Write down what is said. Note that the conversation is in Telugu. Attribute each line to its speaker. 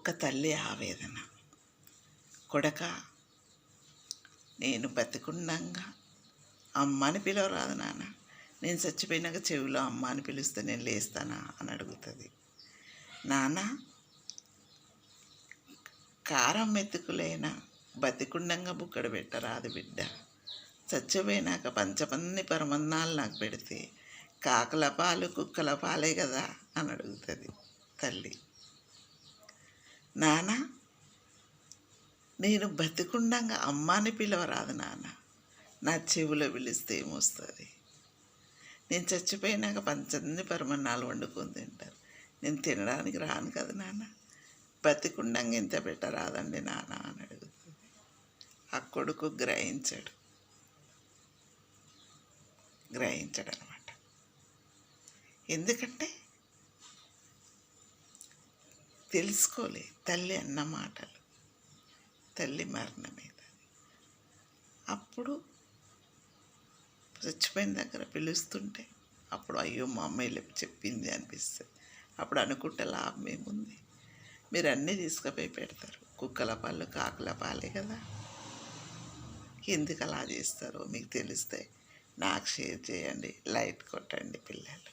Speaker 1: ఒక తల్లి ఆవేదన. కొడక, నేను బతికుండంగా అమ్మ అని పిలవరాదు నాన్న, నేను చచ్చిపోయినాక చెవిలో అమ్మ అని పిలిస్తే నేను లేస్తానా అని అడుగుతుంది. నాన్న, కారం మెతుకులైనా బతికుండంగా బుక్కడు పెట్టరాదు బిడ్డ, చచ్చిపోయినాక పంచపన్ని పరమన్నాలు నాకు పెడితే కాకుల పాలు కుక్కల పాలే కదా అని అడుగుతుంది తల్లి. నాన్న, నేను బతికుండంగా అమ్మాని పిలవరాదు నాన్న, నా చెవిలో పిలిస్తే ఏమొస్తుంది? నేను చచ్చిపోయినాక పంచన్ని పరమన్నాలు వండుకొని తింటారు, నేను తినడానికి రాను కదా నాన్న, బతికుండంగా ఇంత పెట్టరాదండి నాన్న అని అడుగుతుంది. ఆ కొడుకు గ్రహించడనమాట. ఎందుకంటే తెలుసుకోలే తల్లి అన్న మాటలు, తల్లి మరణమేది. అప్పుడు చచ్చిపోయిన దగ్గర పిలుస్తుంటే అప్పుడు అయ్యో మా అమ్మాయి చెప్పింది అనిపిస్తుంది. అప్పుడు అనుకుంటే లాభం ఏముంది? మీరు అన్నీ తీసుకుపోయి పెడతారు, కుక్కల పాలు కాకుల పాలే కదా. ఎందుకు అలా చేస్తారో మీకు తెలిస్తే నాకు షేర్ చేయండి, లైక్ కొట్టండి పిల్లలు.